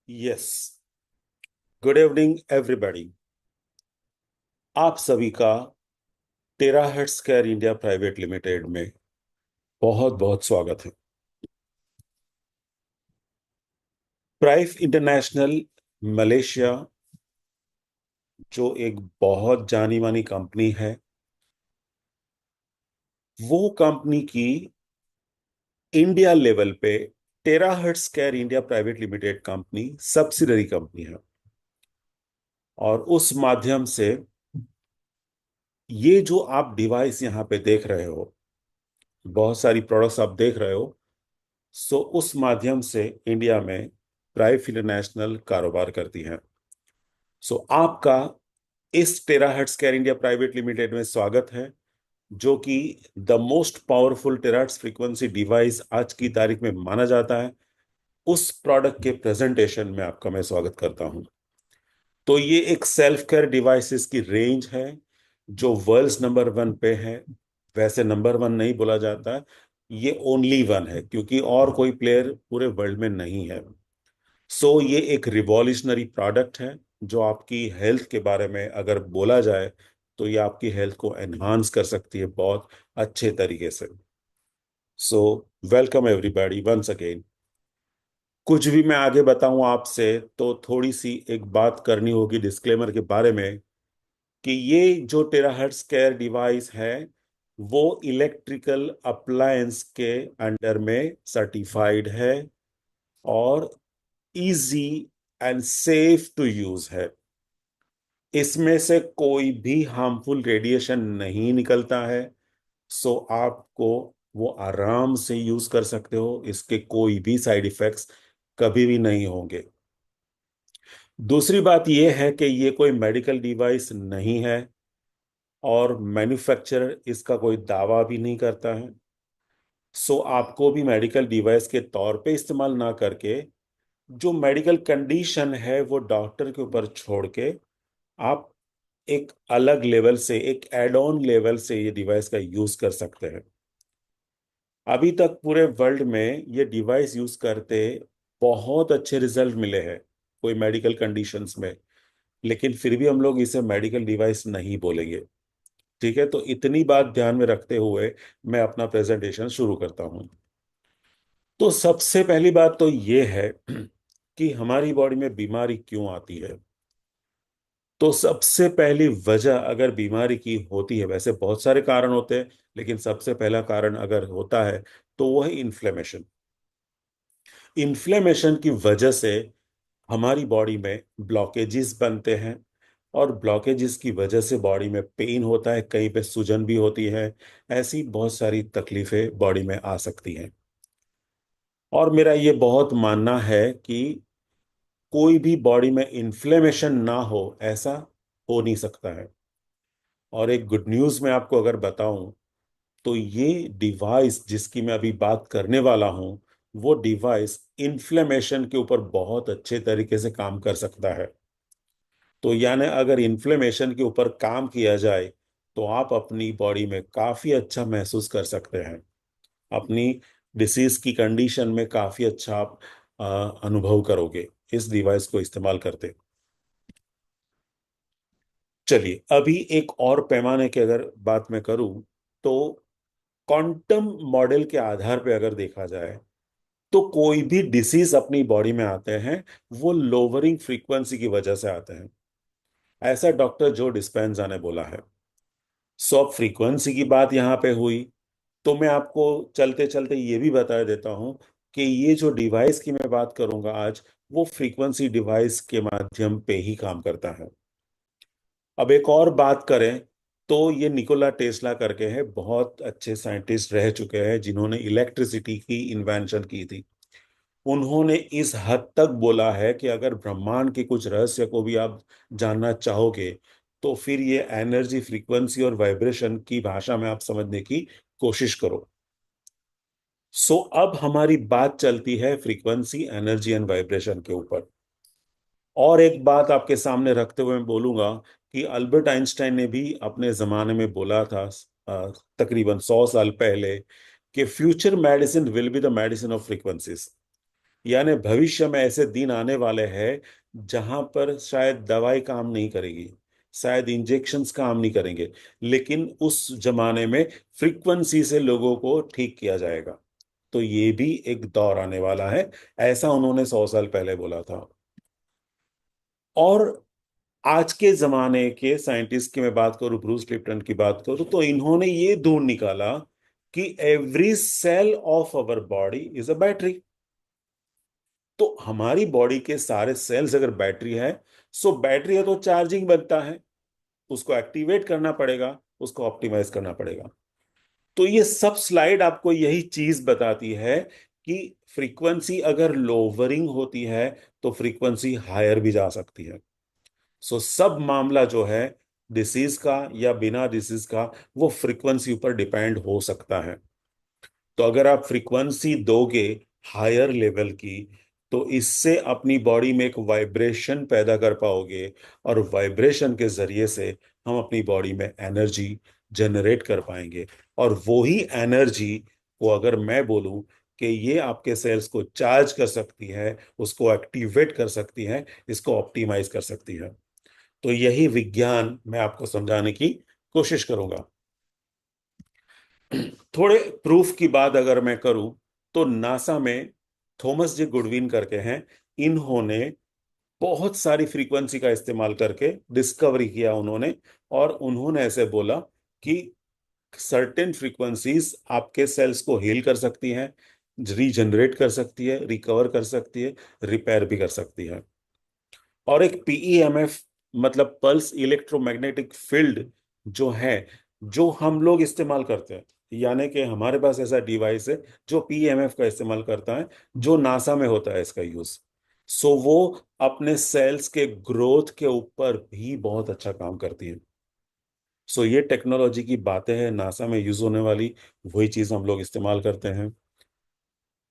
Yes. Good evening everybody. आप सभी का terahertz care India private limited में बहुत बहुत स्वागत है। प्राइफ इंटरनेशनल मलेशिया, जो एक बहुत जानी मानी कंपनी है, वो कंपनी की इंडिया लेवल पे terahertz care India private limited company subsidiary company है। और उस माध्यम से ये जो आप डिवाइस यहाँ पे देख रहे हो, बहुत सारी प्रोडक्ट्स आप देख रहे हो, उस माध्यम से इंडिया में प्राइफ इंटरनेशनल कारोबार करती है। आपका इस terahertz care India private limited में स्वागत है, जो कि the most powerful terahertz frequency device आज की तारीख में माना जाता है। उस प्रोडक्ट के प्रेजेंटेशन में आपका मैं स्वागत करता हूं। तो ये एक सेल्फ केयर डिवाइसेस की रेंज है जो वर्ल्ड नंबर वन पे है। वैसे नंबर वन नहीं बोला जाता, ये ओनली वन है क्योंकि और कोई प्लेयर पूरे वर्ल्ड में नहीं है। ये एक रिवॉल्यूशनरी प्रोडक्ट है जो आपकी हेल्थ के बारे में अगर बोला जाए तो ये आपकी हेल्थ को एनहांस कर सकती है बहुत अच्छे तरीके से। So welcome everybody once again. कुछ भी मैं आगे बताऊं आपसे तो थोड़ी सी एक बात करनी होगी डिस्क्लेमर के बारे में, कि ये जो टेराहर्ट्ज केयर डिवाइस है वो इलेक्ट्रिकल अप्लायंस के अंडर में सर्टिफाइड है और easy and safe to use है। इसमें से कोई भी हार्मफुल रेडिएशन नहीं निकलता है। आपको वो आराम से यूज कर सकते हो, इसके कोई भी साइड इफेक्ट्स कभी भी नहीं होंगे। दूसरी बात यह है कि ये कोई मेडिकल डिवाइस नहीं है और मैन्युफैक्चरर इसका कोई दावा भी नहीं करता है। आपको भी मेडिकल डिवाइस के तौर पे इस्तेमाल ना करके जो मेडिकल कंडीशन है वो डॉक्टर के ऊपर छोड़ के आप एक अलग लेवल से, एक एड ऑन लेवल से ये डिवाइस का यूज कर सकते हैं। अभी तक पूरे वर्ल्ड में ये डिवाइस यूज करते बहुत अच्छे रिजल्ट मिले हैं कोई मेडिकल कंडीशंस में, लेकिन फिर भी हम लोग इसे मेडिकल डिवाइस नहीं बोलेंगे। ठीक है, तो इतनी बात ध्यान में रखते हुए मैं अपना प्रेजेंटेशन शुरू करता हूं। तो सबसे पहली बात तो ये है कि हमारी बॉडी में बीमारी क्यों आती है। तो सबसे पहली वजह अगर बीमारी की होती है, वैसे बहुत सारे कारण होते हैं लेकिन सबसे पहला कारण अगर होता है तो वो है इन्फ्लेमेशन। इन्फ्लेमेशन की वजह से हमारी बॉडी में ब्लॉकेजेस बनते हैं और ब्लॉकेजेस की वजह से बॉडी में पेन होता है, कहीं पे सूजन भी होती है। ऐसी बहुत सारी तकलीफें बॉडी में आ सकती हैं। और मेरा ये बहुत मानना है कि कोई भी बॉडी में इन्फ्लेमेशन ना हो ऐसा हो नहीं सकता है। और एक गुड न्यूज़ मैं आपको अगर बताऊं तो ये डिवाइस जिसकी मैं अभी बात करने वाला हूं, वो डिवाइस इन्फ्लेमेशन के ऊपर बहुत अच्छे तरीके से काम कर सकता है। तो यानी अगर इन्फ्लेमेशन के ऊपर काम किया जाए तो आप अपनी बॉडी में काफी अच्छा महसूस कर सकते हैं। अपनी डिसीज की कंडीशन में काफी अच्छा आप अनुभव करोगे इस डिवाइस को इस्तेमाल करते। चलिए, अभी एक और पैमाने की अगर बात मैं करूं तो क्वांटम मॉडल के आधार पे अगर देखा जाए तो कोई भी डिसीज अपनी बॉडी में आते हैं वो लोअरिंग फ्रीक्वेंसी की वजह से आते हैं। ऐसा डॉक्टर जो डिस्पेंजा ने बोला है। अब फ्रीक्वेंसी की बात यहाँ पे हुई तो मैं आपको चलते चलते ये भी बता देता हूँ कि ये जो डिवाइस की मैं बात करूंगा आज, वो फ्रीक्वेंसी डिवाइस के माध्यम पे ही काम करता है। अब एक और बात करें तो ये निकोला टेस्ला करके है, बहुत अच्छे साइंटिस्ट रह चुके हैं जिन्होंने इलेक्ट्रिसिटी की इन्वेंशन की थी। उन्होंने इस हद तक बोला है कि अगर ब्रह्मांड के कुछ रहस्य को भी आप जानना चाहोगे तो फिर ये एनर्जी, फ्रीक्वेंसी और वाइब्रेशन की भाषा में आप समझने की कोशिश करो। अब हमारी बात चलती है फ्रीक्वेंसी, एनर्जी एंड वाइब्रेशन के ऊपर। और एक बात आपके सामने रखते हुए मैं बोलूंगा कि अल्बर्ट आइंस्टाइन ने भी अपने जमाने में बोला था, तकरीबन 100 साल पहले, कि future medicine will be the medicine of frequencies. यानी भविष्य में ऐसे दिन आने वाले हैं जहां पर शायद दवाई काम नहीं करेगी, शायद इंजेक्शंस काम नहीं करेंगे, लेकिन उस जमाने में फ्रीक्वेंसी से लोगों को ठीक किया जाएगा। तो ये भी एक दौर आने वाला है, ऐसा उन्होंने 100 साल पहले बोला था। और आज के जमाने के साइंटिस्ट की मैं बात करूं, ब्रूस लिप्टन की बात करूं, तो इन्होंने ये ढूंढ निकाला कि every cell of our body is a battery. तो हमारी बॉडी के सारे सेल्स अगर बैटरी है, सो बैटरी है तो चार्जिंग बनता है, उसको एक्टिवेट करना पड़ेगा, उसको ऑप्टिमाइज करना पड़ेगा। तो ये सब स्लाइड आपको यही चीज बताती है कि फ्रीक्वेंसी अगर लोअरिंग होती है तो फ्रीक्वेंसी हायर भी जा सकती है। सो सब मामला जो है डिसीज का या बिना डिसीज का, वो फ्रीक्वेंसी ऊपर डिपेंड हो सकता है। तो अगर आप फ्रीक्वेंसी दोगे हायर लेवल की, तो इससे अपनी बॉडी में एक वाइब्रेशन पैदा कर पाओगे, और वाइब्रेशन के जरिए से हम अपनी बॉडी में एनर्जी जनरेट कर पाएंगे। और वो ही एनर्जी को अगर मैं बोलूं कि ये आपके सेल्स को चार्ज कर सकती है, उसको एक्टिवेट कर सकती है, इसको ऑप्टिमाइज कर सकती है। तो यही विज्ञान मैं आपको समझाने की कोशिश करूंगा। थोड़े प्रूफ की बात अगर मैं करूं, तो नासा में थॉमस जे गुडविन करके हैं, इन्होंने बहुत सारी फ्रीक्वेंसी का इस्तेमाल करके डिस्कवरी किया उन्होंने। और उन्होंने ऐसे बोला कि सर्टेन फ्रीक्वेंसीज आपके सेल्स को हील कर सकती हैं, रीजनरेट कर सकती है, रिकवर कर सकती है, रिपेयर भी कर सकती है। और एक पीईएमएफ मतलब पल्स इलेक्ट्रोमैग्नेटिक फील्ड जो है, जो हम लोग इस्तेमाल करते हैं, यानी कि हमारे पास ऐसा डिवाइस है जो पीईएमएफ का इस्तेमाल करता है, जो नासा में होता है इसका यूज। सो वो अपने सेल्स के ग्रोथ के ऊपर भी बहुत अच्छा काम करती है। सो ये टेक्नोलॉजी की बातें हैं नासा में यूज होने वाली, वही चीज हम लोग इस्तेमाल करते हैं।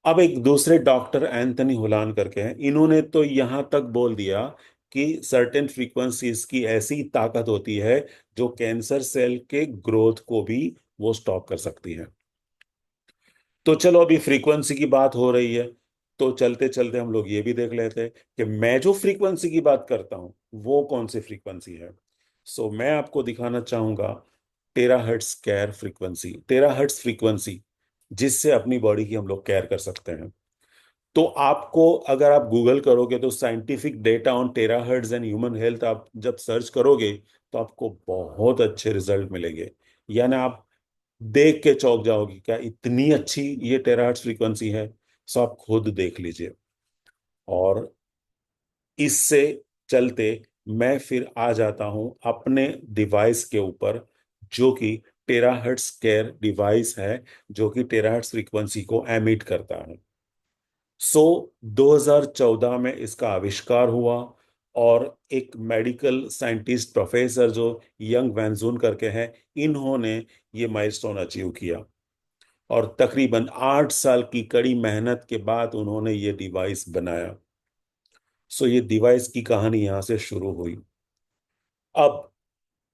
अब एक दूसरे डॉक्टर एंथनी हुलान करके हैं, इन्होंने तो यहां तक बोल दिया कि सर्टेन फ्रीक्वेंसीज की ऐसी ताकत होती है जो कैंसर सेल के ग्रोथ को भी वो स्टॉप कर सकती है। तो चलो, अभी फ्रीक्वेंसी की बात हो रही है, तो चलते चलते हम लोग ये भी देख लेते हैं कि मैं जो फ्रीक्वेंसी की बात करता हूं वो कौन सी फ्रीक्वेंसी है। सो मैं आपको दिखाना चाहूंगा terahertz care frequency, terahertz frequency जिससे अपनी बॉडी की हम लोग केयर कर सकते हैं। तो आपको अगर आप गूगल करोगे तो scientific data on terahertz and human health आप जब सर्च करोगे, तो आपको बहुत अच्छे रिजल्ट मिलेंगे। यानी आप देख के चौंक जाओगे, क्या इतनी अच्छी ये टेराहर्ट्ज फ्रीक्वेंसी है। सो आप खुद देख लीजिए। और इससे चलते मैं फिर आ जाता हूं अपने डिवाइस के ऊपर, जो कि टेराहर्ट्ज केयर डिवाइस है, जो कि टेराहर्ट्ज फ्रीक्वेंसी को एमिट करता है। सो 2014 में इसका आविष्कार हुआ, और एक मेडिकल साइंटिस्ट प्रोफेसर जो यंग वैनजून करके हैं, इन्होंने ये माइलस्टोन अचीव किया। और तकरीबन 8 साल की कड़ी मेहनत के बाद उन्होंने ये डिवाइस बनाया। सो ये डिवाइस की कहानी यहां से शुरू हुई। अब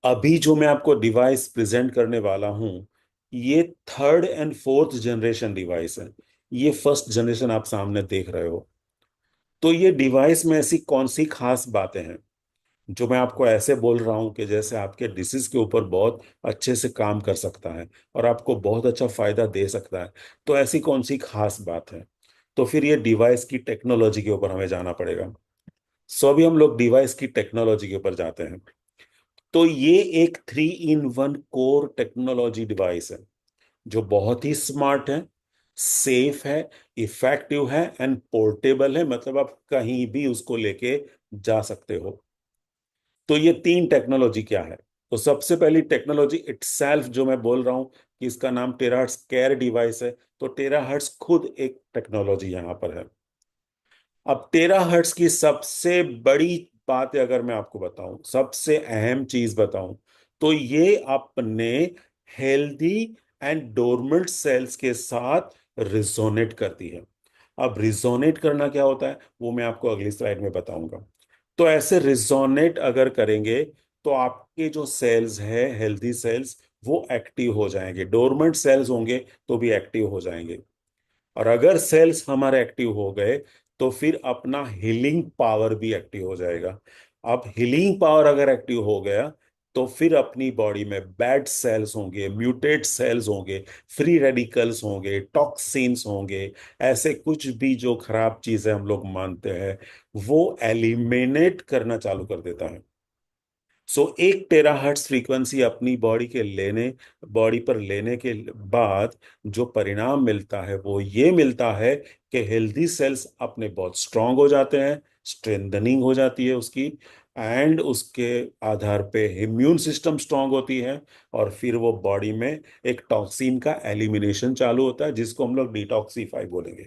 अभी जो मैं आपको डिवाइस प्रेजेंट करने वाला हूं, ये third and fourth generation device है। ये फर्स्ट जनरेशन आप सामने देख रहे हो। तो ये डिवाइस में ऐसी कौन सी खास बातें हैं जो मैं आपको ऐसे बोल रहा हूं कि जैसे आपके डिसीज के ऊपर बहुत अच्छे से काम कर सकता है और आपको बहुत अच्छा फायदा दे सकता है। तो ऐसी कौन सी खास बात है? तो फिर ये डिवाइस की टेक्नोलॉजी के ऊपर हमें जाना पड़ेगा। सो अभी हम लोग डिवाइस की टेक्नोलॉजी के ऊपर जाते हैं। तो ये एक 3 इन 1 कोर टेक्नोलॉजी डिवाइस है, जो बहुत ही स्मार्ट है, सेफ है, इफेक्टिव है एंड पोर्टेबल है, मतलब आप कहीं भी उसको लेके जा सकते हो। तो ये 3 टेक्नोलॉजी क्या है? तो सबसे पहली टेक्नोलॉजी इटसेल्फ, जो मैं बोल रहा हूं कि इसका नाम टेराहर्ट्ज केयर डिवाइस है, तो टेराहर्ट्ज खुद एक टेक्नोलॉजी यहां पर है। अब टेराहर्ट्ज की सबसे बड़ी बात अगर मैं आपको बताऊं, सबसे अहम चीज बताऊं, तो ये अपने हेल्दी एंड डोरमेंट सेल्स के साथ रिजोनेट करती है। अब रिजोनेट करना क्या होता है वो मैं आपको अगली स्लाइड में बताऊंगा। तो ऐसे रिजोनेट अगर करेंगे, तो आपके जो सेल्स है हेल्दी सेल्स, वो एक्टिव हो जाएंगे, डोरमेंट सेल्स होंगे तो भी एक्टिव हो जाएंगे। और अगर सेल्स हमारे एक्टिव हो गए, तो फिर अपना हीलिंग पावर भी एक्टिव हो जाएगा। अब हीलिंग पावर अगर एक्टिव हो गया तो फिर अपनी बॉडी में बैड सेल्स होंगे, म्यूटेट सेल्स होंगे, फ्री रेडिकल्स होंगे, टॉक्सिन्स होंगे, ऐसे कुछ भी जो खराब चीजें हम लोग मानते हैं वो एलिमिनेट करना चालू कर देता है। सो 1 टेराहर्ट्ज फ्रीक्वेंसी अपनी बॉडी पर लेने के बाद जो परिणाम मिलता है वो ये मिलता है कि हेल्दी सेल्स अपने बहुत स्ट्रांग हो जाते हैं, स्ट्रेंथनिंग हो जाती है उसकी, एंड उसके आधार पे इम्यून सिस्टम स्ट्रांग होती है, और फिर वो बॉडी में एक टॉक्सिन का एलिमिनेशन चालू होता है जिसको हम लोग डिटॉक्सीफाई बोलेंगे।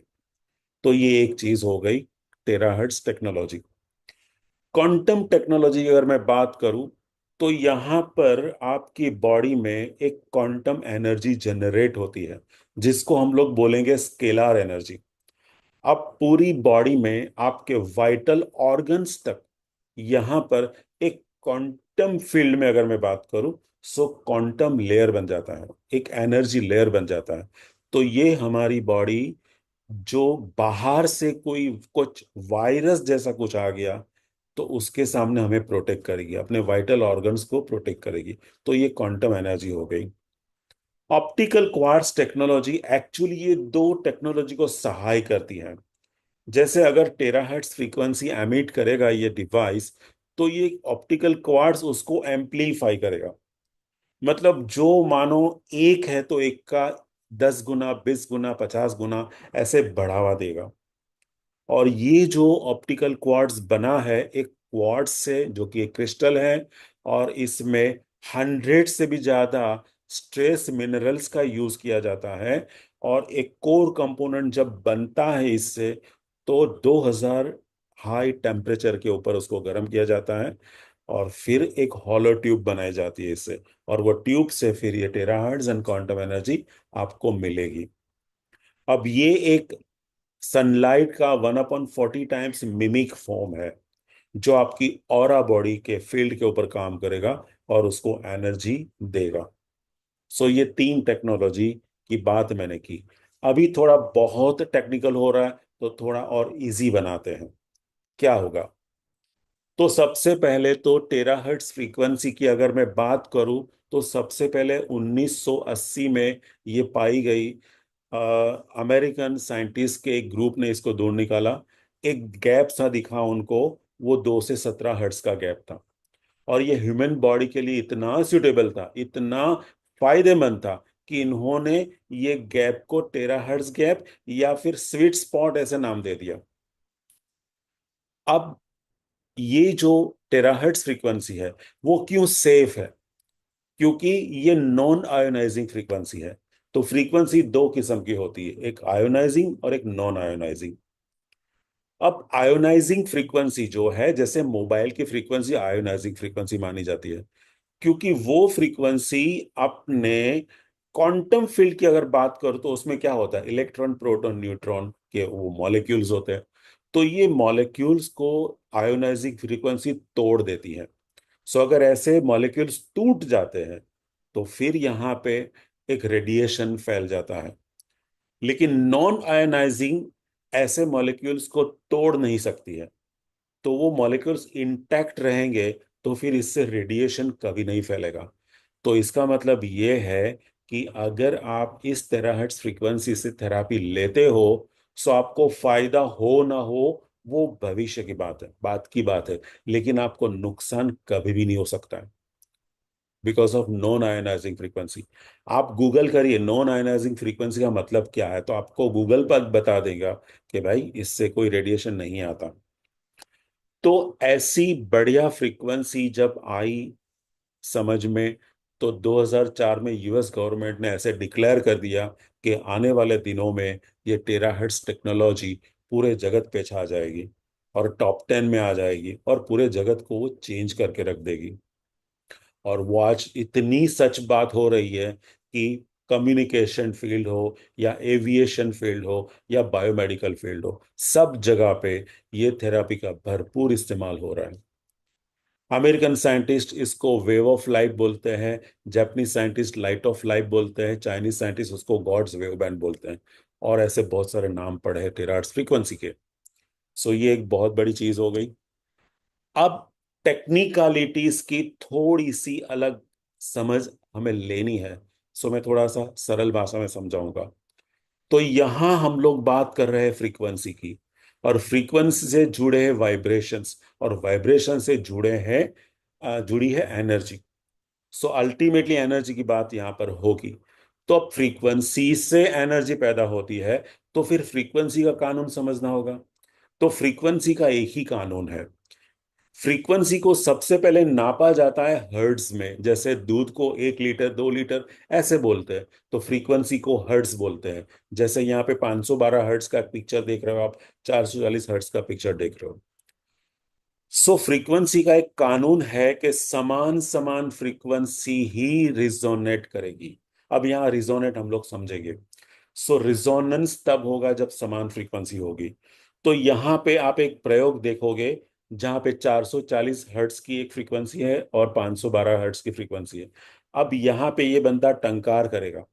तो ये एक चीज हो गई टेराहर्ट्ज टेक्नोलॉजी। क्वांटम टेक्नोलॉजी की अगर मैं बात करूं तो यहां पर आपकी बॉडी में एक क्वांटम एनर्जी जनरेट होती है जिसको हम लोग बोलेंगे स्केलर एनर्जी। अब पूरी बॉडी में आपके वाइटल ऑर्गन्स तक यहां पर एक क्वांटम फील्ड में अगर मैं बात करूं सो क्वांटम लेयर बन जाता है, एक एनर्जी लेयर बन जाता है। तो ये हमारी बॉडी जो बाहर से कोई कुछ वायरस जैसा कुछ आ गया तो उसके सामने हमें प्रोटेक्ट करेगी, अपने वाइटल ऑर्गन्स को प्रोटेक्ट करेगी। तो ये क्वांटम एनर्जी हो गई। ऑप्टिकल क्वार्ट्ज टेक्नोलॉजी एक्चुअली ये दो टेक्नोलॉजी को सहाय करती है। जैसे अगर टेराहर्ट्ज फ्रीक्वेंसी एमिट करेगा ये डिवाइस तो ये ऑप्टिकल क्वार्ट्ज उसको एम्पलीफाई करेगा। मतलब जो मानो एक है तो एक का 10 गुना, 20 गुना, 50 गुना ऐसे बढ़ावा देगा। और ये जो ऑप्टिकल क्वार्ट्ज बना है एक क्वार्ट्ज से जो कि एक क्रिस्टल है, और इसमें 100 से भी ज्यादा स्ट्रेस मिनरल्स का यूज किया जाता है। और एक कोर कंपोनेंट जब बनता है इससे तो 2000 हाई टेम्परेचर के ऊपर उसको गर्म किया जाता है, और फिर एक हॉलो ट्यूब बनाई जाती है इससे, और वो ट्यूब से फिर ये टेराहर्ट्ज एंड क्वांटम एनर्जी आपको मिलेगी। अब ये एक सनलाइट का 1/40 टाइम्स मिमिक फॉर्म है जो आपकी ऑरा बॉडी के फील्ड के ऊपर काम करेगा और उसको एनर्जी देगा। सो ये 3 टेक्नोलॉजी की बात मैंने की। अभी थोड़ा बहुत टेक्निकल हो रहा है तो थोड़ा और इजी बनाते हैं। क्या होगा? तो सबसे पहले तो टेराहर्ट्ज फ्रीक्वेंसी की अगर मैं बात करूं तो सबसे पहले 1980 में ये पाई गई। अमेरिकन साइंटिस्ट के एक ग्रुप ने इसको ढूंढ निकाला। एक गैप सा दिखा उनको, वो 2 से 17 हर्ट्ज का गैप था। और ये ह्यूमन बॉडी के लिए इतना सुटेबल था, इतना फायदेमंद था कि इन्होंने ये गैप को टेराहर्ट्ज गैप या फिर स्वीट स्पॉट ऐसे नाम दे दिया। अब ये जो टेराहर्ट्ज फ्रीक्वेंसी है वो क्यों सेफ है? क्योंकि ये नॉन आयोनाइजिंग फ्रीक्वेंसी है। तो फ्रीक्वेंसी दो किस्म की होती है, एक आयोनाइजिंग और एक नॉन आयोनाइजिंग। अब आयोनाइजिंग फ्रीक्वेंसी जो है, जैसे मोबाइल की फ्रीक्वेंसी आयोनाइजिंग फ्रीक्वेंसी मानी जाती है क्योंकि वो फ्रीक्वेंसी अपने क्वांटम फील्ड की अगर बात करो तो उसमें क्या होता है, इलेक्ट्रॉन, प्रोटॉन, न्यूट्रॉन के वो मॉलिक्यूल्स होते हैं। तो ये मॉलिक्यूल्स को आयोनाइजिंग फ्रीक्वेंसी तोड़ देती है। सो अगर ऐसे मॉलिक्यूल्स टूट जाते हैं तो फिर यहाँ पे एक रेडिएशन फैल जाता है। लेकिन नॉन आयनाइजिंग ऐसे मॉलिक्यूल्स को तोड़ नहीं सकती है, तो वो मॉलिक्यूल्स इंटैक्ट रहेंगे, तो फिर इससे रेडिएशन कभी नहीं फैलेगा। तो इसका मतलब ये है कि अगर आप इस टेराहर्ट्ज फ्रीक्वेंसी से थेरापी लेते हो तो आपको फायदा हो ना हो वो भविष्य की बात है, लेकिन आपको नुकसान कभी भी नहीं हो सकता है because of non ionising frequency. आप गूगल करिए नॉन आयोनाइजिंग फ्रीक्वेंसी का मतलब क्या है तो आपको गूगल पर बता देगा कि भाई इससे कोई रेडिएशन नहीं आता। तो ऐसी बढ़िया फ्रीक्वेंसी जब आई समझ में तो 2004 में यूएस गवर्नमेंट ने ऐसे डिक्लेयर कर दिया कि आने वाले दिनों में ये टेराहर्ट्ज टेक्नोलॉजी पूरे जगत पे छा जाएगी और टॉप 10 में आ जाएगी और पूरे जगत को वो चेंज करके रख देगी। और वो आज इतनी सच बात हो रही है कि कम्युनिकेशन फील्ड हो या एविएशन फील्ड हो या बायोमेडिकल फील्ड हो, सब जगह पे ये थेरापी का भरपूर इस्तेमाल हो रहा है। अमेरिकन साइंटिस्ट इसको वेव ऑफ लाइट बोलते हैं, Japanese scientist light of light बोलते हैं, चाइनीज साइंटिस्ट उसको गॉड्स वेव बैंड बोलते हैं, और ऐसे बहुत सारे नाम पड़े हैं टेराहर्ट्ज फ्रीक्वेंसी के। सो ये एक बहुत बड़ी चीज हो गई। अब टेक्निकलिटीज की थोड़ी सी अलग समझ हमें लेनी है। सो मैं थोड़ा सा सरल भाषा में समझाऊंगा। तो यहां हम लोग बात कर रहे हैं फ्रीक्वेंसी की, और फ्रीक्वेंसी से जुड़े हैं वाइब्रेशंस, और वाइब्रेशन से जुड़ी है एनर्जी। सो अल्टीमेटली एनर्जी की बात यहां पर होगी। तो अब फ्रीक्वेंसी से एनर्जी पैदा होती है, तो फिर फ्रीक्वेंसी का कानून समझना होगा। तो फ्रीक्वेंसी का एक ही कानून है। फ्रीक्वेंसी को सबसे पहले नापा जाता है हर्ट्ज में। जैसे दूध को 1 लीटर 2 लीटर ऐसे बोलते हैं, तो फ्रीक्वेंसी को हर्ट्ज बोलते हैं। जैसे यहाँ पे 512 हर्ट्ज का पिक्चर देख रहे हो आप, 440 हर्ट्ज का पिक्चर देख रहे हो। सो फ्रीक्वेंसी का एक कानून है कि समान समान फ्रीक्वेंसी ही रिजोनेट करेगी। अब यहाँ रिजोनेट हम लोग समझेंगे। सो रिजोनेंस तब होगा जब समान फ्रीक्वेंसी होगी। तो यहाँ पे आप एक प्रयोग देखोगे जहाँ पे 440 हर्ट्ज की एक फ्रीक्वेंसी है और 512 हर्ट्ज की फ्रीक्वेंसी है। अब यहाँ पे ये बंदा टंकार करेगा,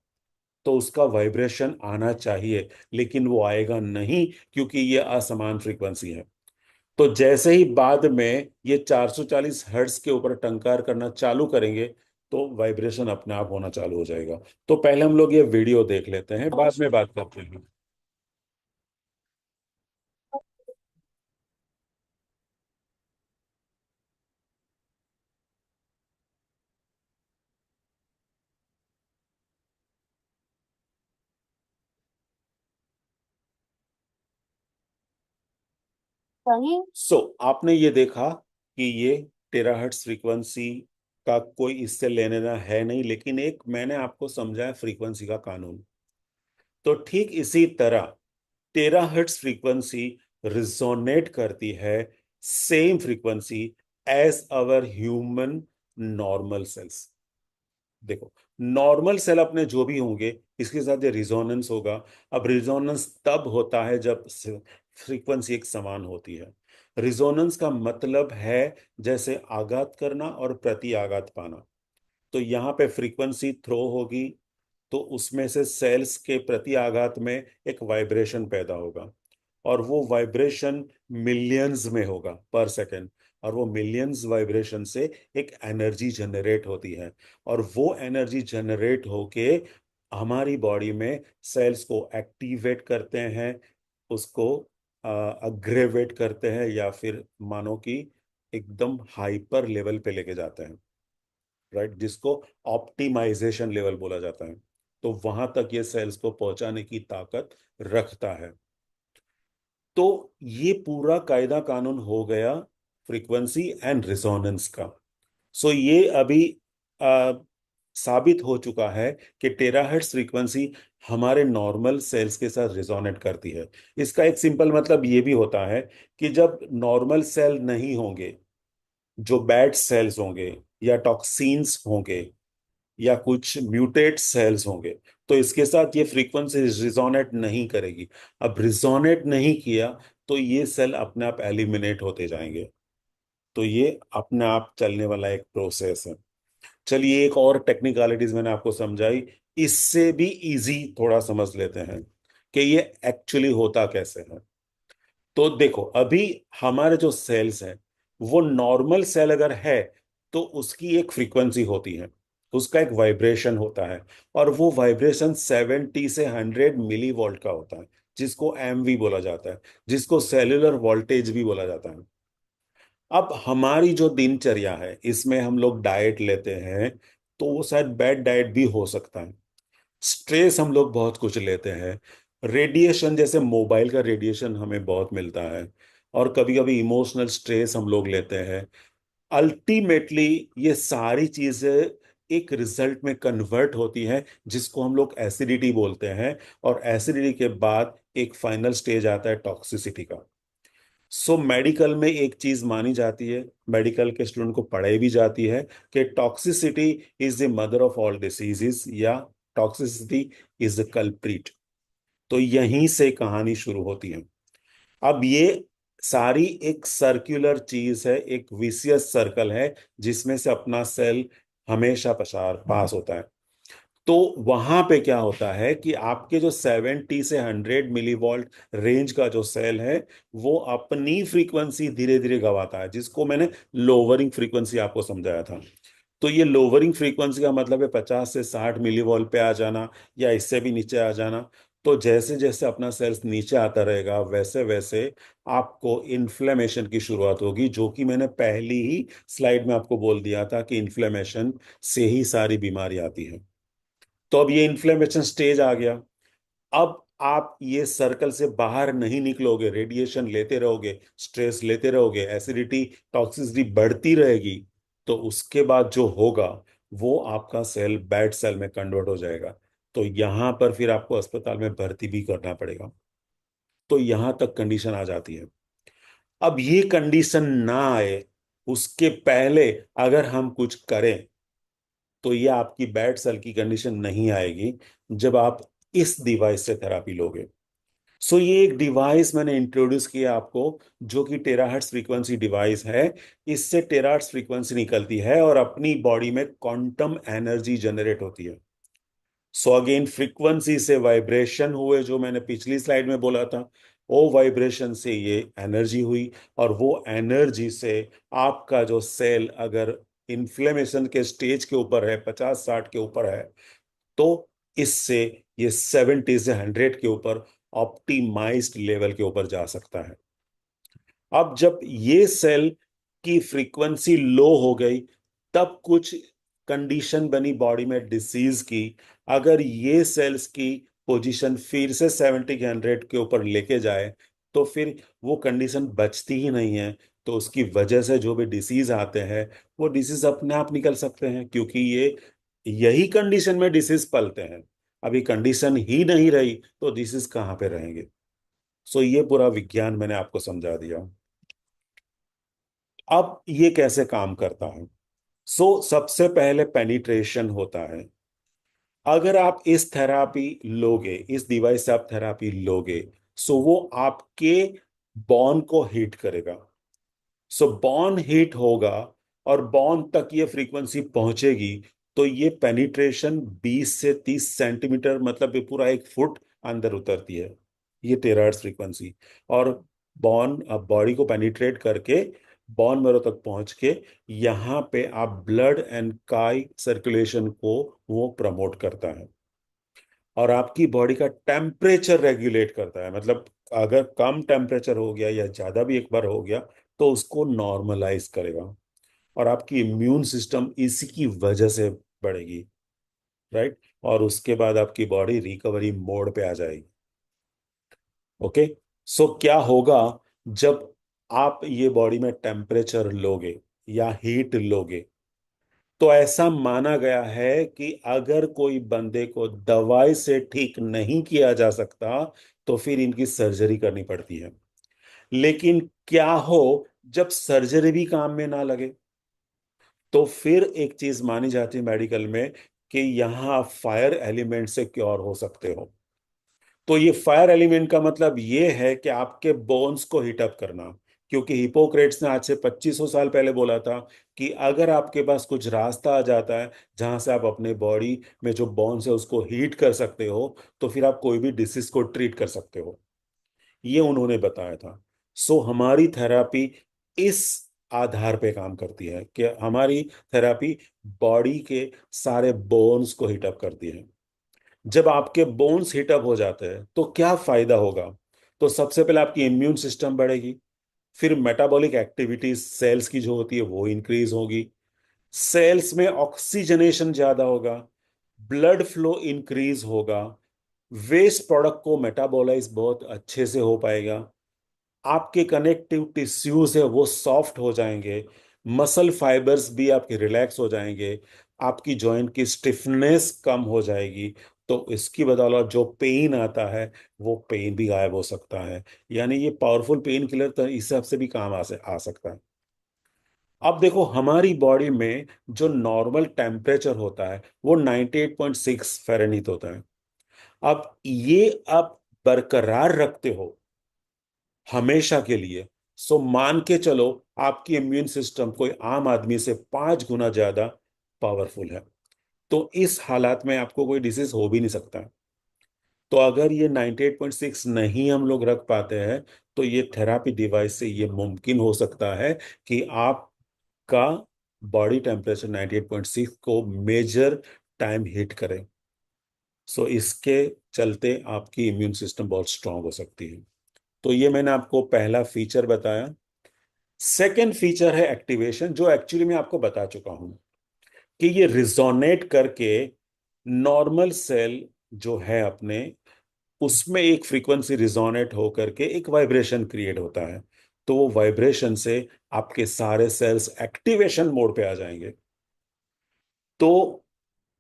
तो उसका वाइब्रेशन आना चाहिए, लेकिन वो आएगा नहीं, क्योंकि ये असमान फ्रीक्वेंसी है। तो जैसे ही बाद में ये 440 हर्ट्ज के ऊपर टंकार करना चालू करेंगे, तो वाइब्रेशन अपने आप होना चालू हो जाएगा। तो पहले हम लोग ये वीडियो देख लेते हैं, बाद में बात करते हैं। आपने ये देखा कि ये टेराहर्ट्ज फ्रीक्वेंसी का कोई इससे लेने देना है नहीं, लेकिन एक मैंने आपको समझाया फ्रीक्वेंसी का कानून। तो ठीक इसी तरह टेराहर्ट्ज फ्रीक्वेंसी रिजोनेट करती है same frequency as our human normal cells. देखो, नॉर्मल सेल अपने जो भी होंगे, इसके साथ ये रिजोनेंस होगा। अब रिजोनेंस तब होता है जब फ्रीक्वेंसी एक समान होती है। रिजोनेंस का मतलब है जैसे आघात करना और प्रति आघात पाना। तो यहाँ पे फ्रीक्वेंसी थ्रो होगी, तो उसमें से सेल्स के प्रति आघात में एक वाइब्रेशन पैदा होगा, और वो वाइब्रेशन मिलियंस में होगा पर सेकेंड। और वो मिलियंस वाइब्रेशन से एक एनर्जी जनरेट होती है, और वो एनर्जी जनरेट होके हमारी बॉडी में सेल्स को एक्टिवेट करते हैं, उसको अग्रेवेट करते हैं, या फिर मानो कि एकदम हाइपर लेवल पे लेके जाते हैं, राइट, जिसको ऑप्टिमाइजेशन लेवल बोला जाता है। तो वहां तक ये सेल्स को पहुंचाने की ताकत रखता है। तो ये पूरा कायदा कानून हो गया फ्रीक्वेंसी एंड रिजोनेंस का। सो ये अभी आ, साबित हो चुका है कि टेराहर्ट्ज फ्रीक्वेंसी हमारे नॉर्मल सेल्स के साथ रिजोनेट करती है। इसका एक सिंपल मतलब ये भी होता है कि जब नॉर्मल सेल नहीं होंगे, जो बैड सेल्स होंगे या टॉक्सिन्स होंगे या कुछ म्यूटेट सेल्स होंगे, तो इसके साथ ये फ्रीक्वेंसी रिजोनेट नहीं करेगी। अब रिजोनेट नहीं किया, तो ये सेल अपने आप एलिमिनेट होते जाएंगे। तो ये अपने आप चलने वाला एक प्रोसेस है। चलिए, एक और टेक्निकलिटीज मैंने आपको समझाई, इससे भी इजी थोड़ा समझ लेते हैं कि ये एक्चुअली होता कैसे है। तो देखो, अभी हमारे जो सेल्स हैं, वो नॉर्मल सेल अगर है, तो उसकी एक फ्रीक्वेंसी होती है, उसका एक वाइब्रेशन होता है, और वो वाइब्रेशन 70 से 100 मिली वोल्ट का होता है, जिसको एमवी बोला जाता है, जिसको सेल्यूलर वोल्टेज भी बोला जाता है। अब हमारी जो दिनचर्या है, इसमें हम लोग डाइट लेते हैं, तो वो शायद बैड डाइट भी हो सकता है। स्ट्रेस हम लोग बहुत कुछ लेते हैं, रेडिएशन जैसे मोबाइल का रेडिएशन हमें बहुत मिलता है, और कभी कभी इमोशनल स्ट्रेस हम लोग लेते हैं। अल्टीमेटली ये सारी चीजें एक रिजल्ट में कन्वर्ट होती हैं, जिसको हम लोग एसिडिटी बोलते हैं। और एसिडिटी के बाद एक फाइनल स्टेज आता है टॉक्सिसिटी का। सो मेडिकल में एक चीज मानी जाती है, मेडिकल के स्टूडेंट को पढ़ाई भी जाती है, कि toxicity is the mother of all diseases, या टॉक्सिसिटी इज द कल्प्रिट। तो यहीं से कहानी शुरू होती है। अब ये सारी एक सर्कुलर चीज है, एक विसियस सर्कल है, जिसमें से अपना सेल हमेशा पसार पास होता है। तो वहां पे क्या होता है कि आपके जो 70 से 100 मिलीवोल्ट रेंज का जो सेल है, वो अपनी फ्रीक्वेंसी धीरे धीरे गवाता है, जिसको मैंने लोअरिंग फ्रीक्वेंसी आपको समझाया था। तो ये लोअरिंग फ्रीक्वेंसी का मतलब है 50 से 60 मिलीवोल्ट पे आ जाना, या इससे भी नीचे आ जाना। तो जैसे जैसे अपना सेल्स नीचे आता रहेगा, वैसे वैसे आपको इन्फ्लेमेशन की शुरुआत होगी, जो कि मैंने पहली ही स्लाइड में आपको बोल दिया था कि इन्फ्लेमेशन से ही सारी बीमारी आती है। तो अब ये इन्फ्लेमेशन स्टेज आ गया। अब आप ये सर्कल से बाहर नहीं निकलोगे, रेडिएशन लेते रहोगे, स्ट्रेस लेते रहोगे, एसिडिटी टॉक्सिसिटी बढ़ती रहेगी, तो उसके बाद जो होगा वो आपका सेल बैड सेल में कन्वर्ट हो जाएगा। तो यहां पर फिर आपको अस्पताल में भर्ती भी करना पड़ेगा। तो यहां तक कंडीशन आ जाती है। अब ये कंडीशन ना आए उसके पहले अगर हम कुछ करें, तो ये आपकी बैड सेल की कंडीशन नहीं आएगी जब आप इस डिवाइस से थेरापी लोगे। सो ये एक डिवाइस मैंने इंट्रोड्यूस किया आपको, जो कि टेराहर्ट्ज फ्रीक्वेंसी डिवाइस है। इससे टेराहर्ट्ज फ्रीक्वेंसी निकलती है और अपनी बॉडी में क्वांटम एनर्जी जनरेट होती है। सो अगेन फ्रीक्वेंसी से वाइब्रेशन हुए, जो मैंने पिछली स्लाइड में बोला था, वो वाइब्रेशन से ये एनर्जी हुई, और वो एनर्जी से आपका जो सेल अगर इन्फ्लेमेशन के स्टेज के ऊपर है, 50-60 के ऊपर है, तो इससे ये 70 से 100 के ऊपर ऑप्टिमाइज्ड लेवल के ऊपर जा सकता है। अब जब ये सेल की फ्रीक्वेंसी लो हो गई, तब कुछ कंडीशन बनी बॉडी में डिसीज की। अगर ये सेल्स की पोजीशन फिर से 70 के 100 के ऊपर लेके जाए, तो फिर वो कंडीशन बचती ही नहीं है। तो उसकी वजह से जो भी डिसीज आते हैं, वो डिसीज अपने आप निकल सकते हैं, क्योंकि ये यही कंडीशन में डिसीज पलते हैं। अभी कंडीशन ही नहीं रही तो डिसीज कहाँ पे रहेंगे। सो ये पूरा विज्ञान मैंने आपको समझा दिया। अब ये कैसे काम करता है। सबसे पहले पेनिट्रेशन होता है। अगर आप इस थेरापी लोगे, इस डिवाइस से आप थेरापी लोगे, वो आपके बॉन को हिट करेगा। बॉन हिट होगा, और बॉन तक ये फ्रीक्वेंसी पहुंचेगी। तो ये पेनिट्रेशन 20 से 30 सेंटीमीटर, मतलब ये पूरा 1 फुट अंदर उतरती है, ये टेराहर्ट्ज फ्रीक्वेंसी। और बॉन अब बॉडी को पेनिट्रेट करके बॉन मैरो तक पहुंच के यहाँ पे आप ब्लड एंड काई सर्कुलेशन को वो प्रमोट करता है, और आपकी बॉडी का टेम्परेचर रेगुलेट करता है। मतलब अगर कम टेम्परेचर हो गया या ज्यादा भी एक बार हो गया, तो उसको नॉर्मलाइज करेगा, और आपकी इम्यून सिस्टम इसी की वजह से बढ़ेगी। राइट। और उसके बाद आपकी बॉडी रिकवरी मोड पे आ जाएगी। ओके। क्या होगा जब आप ये बॉडी में टेम्परेचर लोगे या हीट लोगे। तो ऐसा माना गया है कि अगर कोई बंदे को दवाई से ठीक नहीं किया जा सकता, तो फिर इनकी सर्जरी करनी पड़ती है। लेकिन क्या हो जब सर्जरी भी काम में ना लगे। तो फिर एक चीज मानी जाती है मेडिकल में, कि यहां आप फायर एलिमेंट से क्योर हो सकते हो। तो ये फायर एलिमेंट का मतलब ये है कि आपके बोन्स को हीट अप करना। क्योंकि हिपोक्रेट्स ने आज से 2500 साल पहले बोला था कि अगर आपके पास कुछ रास्ता आ जाता है जहां से आप अपने बॉडी में जो बोन्स है उसको हीट कर सकते हो, तो फिर आप कोई भी डिसीज को ट्रीट कर सकते हो। ये उन्होंने बताया था। हमारी थेरापी इस आधार पे काम करती है कि हमारी थेरापी बॉडी के सारे बोन्स को हीट अप करती है। जब आपके बोन्स हीट अप हो जाते हैं तो क्या फायदा होगा। तो सबसे पहले आपकी इम्यून सिस्टम बढ़ेगी। फिर मेटाबॉलिक एक्टिविटीज सेल्स की जो होती है वो इंक्रीज होगी। सेल्स में ऑक्सीजनेशन ज्यादा होगा। ब्लड फ्लो इंक्रीज होगा। वेस्ट प्रोडक्ट को मेटाबोलाइज बहुत अच्छे से हो पाएगा। आपके कनेक्टिव टिश्यूज है वो सॉफ्ट हो जाएंगे। मसल फाइबर्स भी आपके रिलैक्स हो जाएंगे। आपकी जॉइंट की स्टिफनेस कम हो जाएगी। तो इसकी बदौलत जो पेन आता है, वो पेन भी गायब हो सकता है। यानी ये पावरफुल पेन किलर तो इस हिसाब से भी काम आ सकता है। अब देखो हमारी बॉडी में जो नॉर्मल टेम्परेचर होता है वो 98.6 फ़ारेनहीट होता है। अब ये आप बरकरार रखते हो हमेशा के लिए। मान के चलो आपकी इम्यून सिस्टम कोई आम आदमी से 5 गुना ज्यादा पावरफुल है। तो इस हालात में आपको कोई डिसीज हो भी नहीं सकता। तो अगर ये 98.6 नहीं हम लोग रख पाते हैं, तो ये थेरापी डिवाइस से ये मुमकिन हो सकता है कि आपका बॉडी टेम्परेचर 98.6 को मेजर टाइम हिट करे। सो इसके चलते आपकी इम्यून सिस्टम बहुत स्ट्रांग हो सकती है। तो ये मैंने आपको पहला फीचर बताया। सेकेंड फीचर है एक्टिवेशन, जो एक्चुअली मैं आपको बता चुका हूं कि ये रिजोनेट करके नॉर्मल सेल जो है अपने, उसमें एक फ्रीक्वेंसी रिजोनेट होकर के एक वाइब्रेशन क्रिएट होता है। तो वो वाइब्रेशन से आपके सारे सेल्स एक्टिवेशन मोड पे आ जाएंगे। तो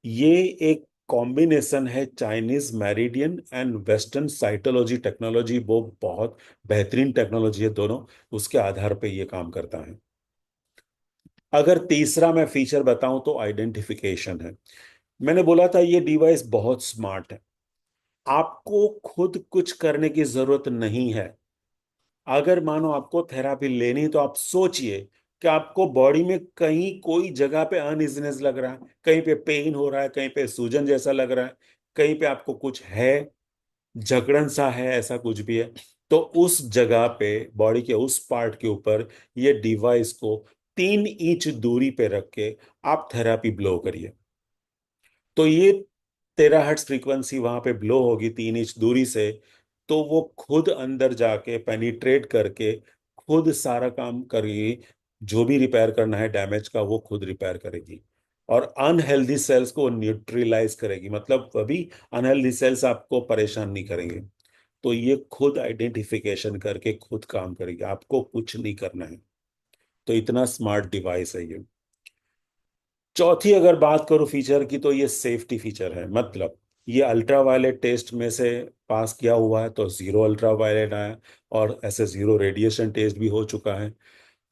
ये एक कॉम्बिनेशन है Chinese meridian and western cytology technology, वो बहुत बेहतरीन टेक्नोलॉजी है दोनों, उसके आधार पे ये काम करता है। अगर तीसरा मैं फीचर बताऊं तो आइडेंटिफिकेशन है। मैंने बोला था ये डिवाइस बहुत स्मार्ट है, आपको खुद कुछ करने की जरूरत नहीं है। अगर मानो आपको थेरापी लेनी, तो आप सोचिए कि आपको बॉडी में कहीं कोई जगह पे अनइजीनेस लग रहा है, कहीं पे पेन हो रहा है, कहीं पे सूजन जैसा लग रहा है, कहीं पे आपको कुछ है, जकड़न सा है, ऐसा कुछ भी है, तो उस जगह पे बॉडी के उस पार्ट के ऊपर ये डिवाइस को 3 इंच दूरी पे रख के आप थेरापी ब्लो करिए। तो ये 13 हर्ट्ज फ्रीक्वेंसी वहां पे ब्लो होगी 3 इंच दूरी से। तो वो खुद अंदर जाके पेनिट्रेट करके खुद सारा काम करेगी, जो भी रिपेयर करना है डैमेज का वो खुद रिपेयर करेगी, और अनहेल्दी सेल्स को न्यूट्रलाइज करेगी, मतलब अभी अनहेल्दी सेल्स आपको परेशान नहीं करेंगे। तो ये खुद आइडेंटिफिकेशन करके खुद काम करेगी, आपको कुछ नहीं करना है। तो इतना स्मार्ट डिवाइस है ये। चौथी अगर बात करूं फीचर की, तो ये सेफ्टी फीचर है। मतलब ये अल्ट्रा वायलेट टेस्ट में से पास किया हुआ है, तो जीरो अल्ट्रा वायलेट आया, और ऐसे जीरो रेडिएशन टेस्ट भी हो चुका है।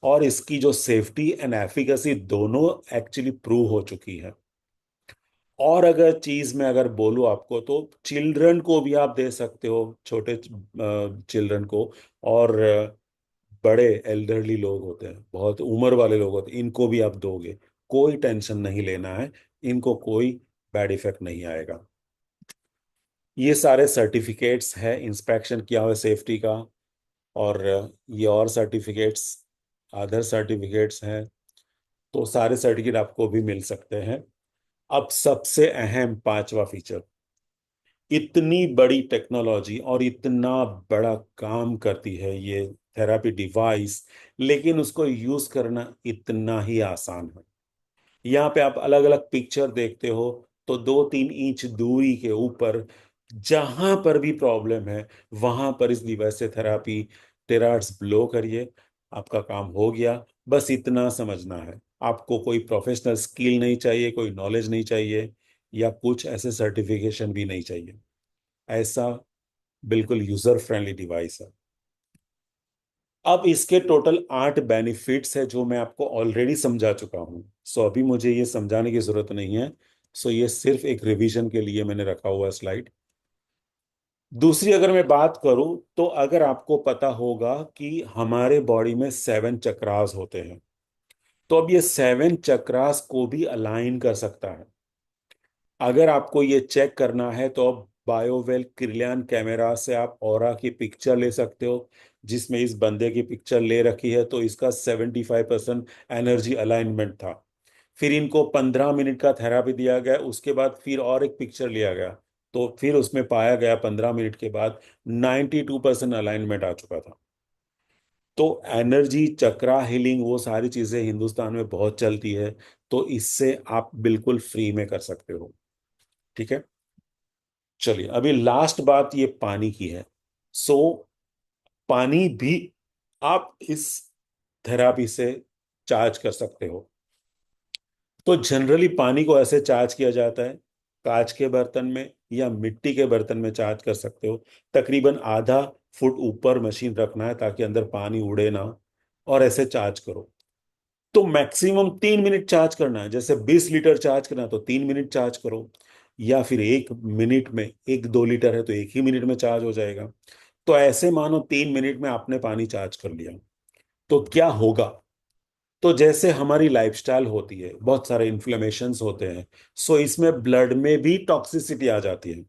और इसकी जो सेफ्टी एंड एफिकेसी दोनों एक्चुअली प्रूव हो चुकी है। और अगर चीज में अगर बोलूं आपको, तो चिल्ड्रन को भी आप दे सकते हो, छोटे चिल्ड्रन को, और बड़े एल्डरली लोग होते हैं, बहुत उम्र वाले लोग होते हैं, इनको भी आप दोगे, कोई टेंशन नहीं लेना है, इनको कोई बैड इफेक्ट नहीं आएगा। ये सारे सर्टिफिकेट्स है इंस्पेक्शन किया हुआ सेफ्टी का, और ये और सर्टिफिकेट्स, अदर सर्टिफिकेट्स हैं, तो सारे सर्टिफिकेट आपको भी मिल सकते हैं। अब सबसे अहम पांचवा फीचर, इतनी बड़ी टेक्नोलॉजी और इतना बड़ा काम करती है ये थेरापी डिवाइस, लेकिन उसको यूज करना इतना ही आसान है। यहाँ पे आप अलग अलग पिक्चर देखते हो, तो 2-3 इंच दूरी के ऊपर जहां पर भी प्रॉब्लम है, वहां पर इस डिवाइस से थेरापी टेरार्ड्स ब्लो करिए, आपका काम हो गया। बस इतना समझना है, आपको कोई प्रोफेशनल स्किल नहीं चाहिए, कोई नॉलेज नहीं चाहिए, या कुछ ऐसे सर्टिफिकेशन भी नहीं चाहिए। ऐसा बिल्कुल यूजर फ्रेंडली डिवाइस है। अब इसके टोटल 8 बेनिफिट्स है, जो मैं आपको ऑलरेडी समझा चुका हूं। सो अभी मुझे ये समझाने की जरूरत नहीं है। सो ये सिर्फ एक रिवीजन के लिए मैंने रखा हुआ स्लाइड। दूसरी अगर मैं बात करूं, तो अगर आपको पता होगा कि हमारे बॉडी में 7 चक्रास होते हैं, तो अब ये 7 चक्रास को भी अलाइन कर सकता है। अगर आपको ये चेक करना है, तो अब बायोवेल क्रिलियन कैमरा से आप ऑरा की पिक्चर ले सकते हो, जिसमें इस बंदे की पिक्चर ले रखी है, तो इसका 75% एनर्जी अलाइनमेंट था। फिर इनको 15 मिनट का थेरापी दिया गया, उसके बाद फिर और एक पिक्चर लिया गया, तो फिर उसमें पाया गया 15 मिनट के बाद 92% अलाइनमेंट आ चुका था। तो एनर्जी चक्रा हीलिंग वो सारी चीजें हिंदुस्तान में बहुत चलती है, तो इससे आप बिल्कुल फ्री में कर सकते हो। ठीक है। चलिए, अभी लास्ट बात ये पानी की है। सो पानी भी आप इस थेरापी से चार्ज कर सकते हो। तो जनरली पानी को ऐसे चार्ज किया जाता है, कांच के बर्तन में या मिट्टी के बर्तन में चार्ज कर सकते हो। तकरीबन आधा फुट ऊपर मशीन रखना है, ताकि अंदर पानी उड़े ना, और ऐसे चार्ज करो। तो मैक्सिमम 3 मिनट चार्ज करना है। जैसे 20 लीटर चार्ज करना है, तो 3 मिनट चार्ज करो, या फिर 1 मिनट में, 1-2 लीटर है तो 1 ही मिनट में चार्ज हो जाएगा। तो ऐसे मानो 3 मिनट में आपने पानी चार्ज कर लिया। तो क्या होगा, तो जैसे हमारी लाइफस्टाइल होती है, बहुत सारे इन्फ्लेमेशंस होते हैं, सो इसमें ब्लड में भी टॉक्सिसिटी आ जाती है।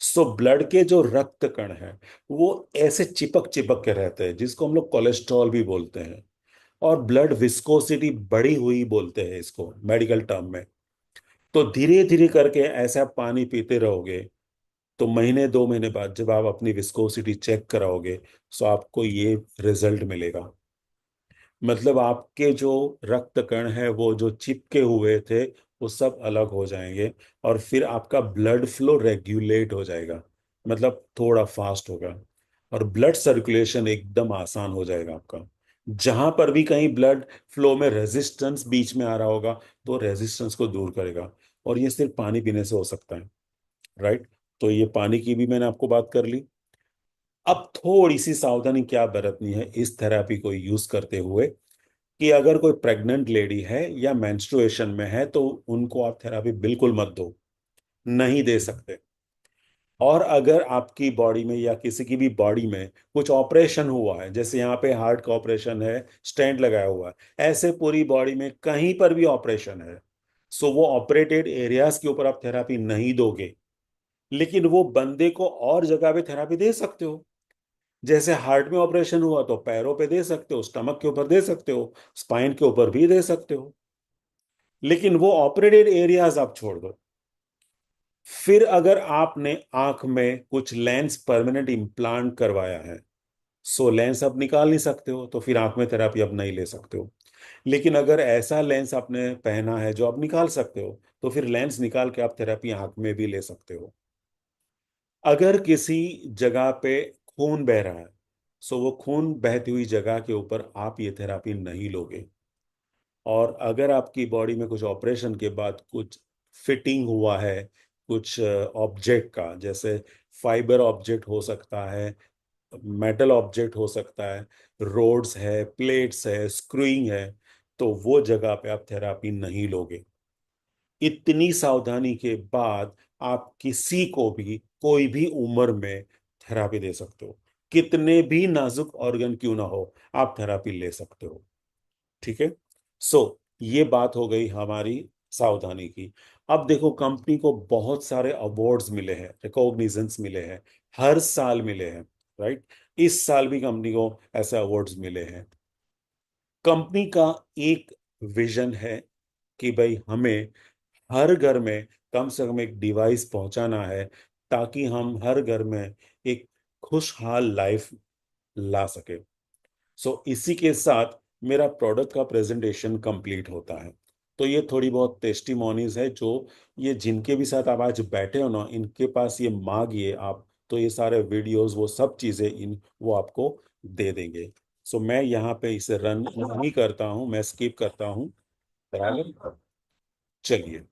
सो ब्लड के जो रक्त कण है वो ऐसे चिपक चिपक के रहते हैं, जिसको हम लोग कोलेस्ट्रॉल भी बोलते हैं, और ब्लड विस्कोसिटी बढ़ी हुई बोलते हैं इसको मेडिकल टर्म में। तो धीरे धीरे करके ऐसा पानी पीते रहोगे, तो महीने 2 महीने बाद जब आप अपनी विस्कोसिटी चेक कराओगे, सो आपको ये रिजल्ट मिलेगा। मतलब आपके जो रक्त कण है वो जो चिपके हुए थे वो सब अलग हो जाएंगे, और फिर आपका ब्लड फ्लो रेगुलेट हो जाएगा, मतलब थोड़ा फास्ट होगा, और ब्लड सर्कुलेशन एकदम आसान हो जाएगा आपका। जहां पर भी कहीं ब्लड फ्लो में रेजिस्टेंस बीच में आ रहा होगा, तो रेजिस्टेंस को दूर करेगा। और ये सिर्फ पानी पीने से हो सकता है, राइट। तो ये पानी की भी मैंने आपको बात कर ली। अब थोड़ी सी सावधानी क्या बरतनी है इस थेरेपी को यूज करते हुए, कि अगर कोई प्रेग्नेंट लेडी है या मेंस्ट्रुएशन में है तो उनको आप थेरेपी बिल्कुल मत दो, नहीं दे सकते। और अगर आपकी बॉडी में या किसी की भी बॉडी में कुछ ऑपरेशन हुआ है, जैसे यहाँ पे हार्ट का ऑपरेशन है, स्टेंट लगाया हुआ है, ऐसे पूरी बॉडी में कहीं पर भी ऑपरेशन है, सो वो ऑपरेटेड एरियाज के ऊपर आप थेरेपी नहीं दोगे। लेकिन वो बंदे को और जगह पे थेरेपी दे सकते हो। जैसे हार्ट में ऑपरेशन हुआ तो पैरों पे दे सकते हो, स्टमक के ऊपर दे सकते हो, स्पाइन के ऊपर भी दे सकते हो। लेकिन वो ऑपरेटेड एरियाज आप छोड़ दो। फिर अगर आपने आंख में कुछ लेंस परमानेंट इम्प्लांट करवाया है, सो लेंस आप निकाल नहीं सकते हो, तो फिर आंख में थेरेपी आप नहीं ले सकते हो। लेकिन अगर ऐसा लेंस आपने पहना है जो आप निकाल सकते हो, तो फिर लेंस निकाल के आप थेरेपी आंख में भी ले सकते हो। अगर किसी जगह पे खून बह रहा है, सो वो खून बहती हुई जगह के ऊपर आप ये थेरेपी नहीं लोगे। और अगर आपकी बॉडी में कुछ ऑपरेशन के बाद कुछ फिटिंग हुआ है, कुछ ऑब्जेक्ट का, जैसे फाइबर ऑब्जेक्ट हो सकता है, मेटल ऑब्जेक्ट हो सकता है, रोड्स है, प्लेट्स है, स्क्रूइंग है, तो वो जगह पे आप थेरापी नहीं लोगे। इतनी सावधानी के बाद आप किसी को भी कोई भी उम्र में थेरापी दे सकते हो, कितने भी नाजुक ऑर्गन क्यों ना हो, आप थेरापी ले सकते हो। ठीक है। सो ये बात हो गई हमारी सावधानी की। अब देखो, कंपनी को बहुत सारे अवार्ड्स मिले हैं, रिकॉग्निशंस मिले हैं, हर साल मिले हैं, राइट। इस साल भी कंपनी को ऐसे अवार्ड्स मिले हैं। कंपनी का एक विजन है कि भाई हमें हर घर में कम से कम एक डिवाइस पहुंचाना है, ताकि हम हर घर में एक खुशहाल लाइफ ला सके। सो इसी के साथ मेरा प्रोडक्ट का प्रेजेंटेशन कंप्लीट होता है। तो ये थोड़ी बहुत टेस्टिमोनीज है जो, ये जिनके भी साथ आप आज बैठे हो ना, इनके पास ये मांगिए आप, तो ये सारे वीडियोस वो सब चीज़ें इन वो आपको दे देंगे। सो मैं यहाँ पे इसे रन नहीं करता हूँ, मैं स्किप करता हूँ। बराबर। चलिए।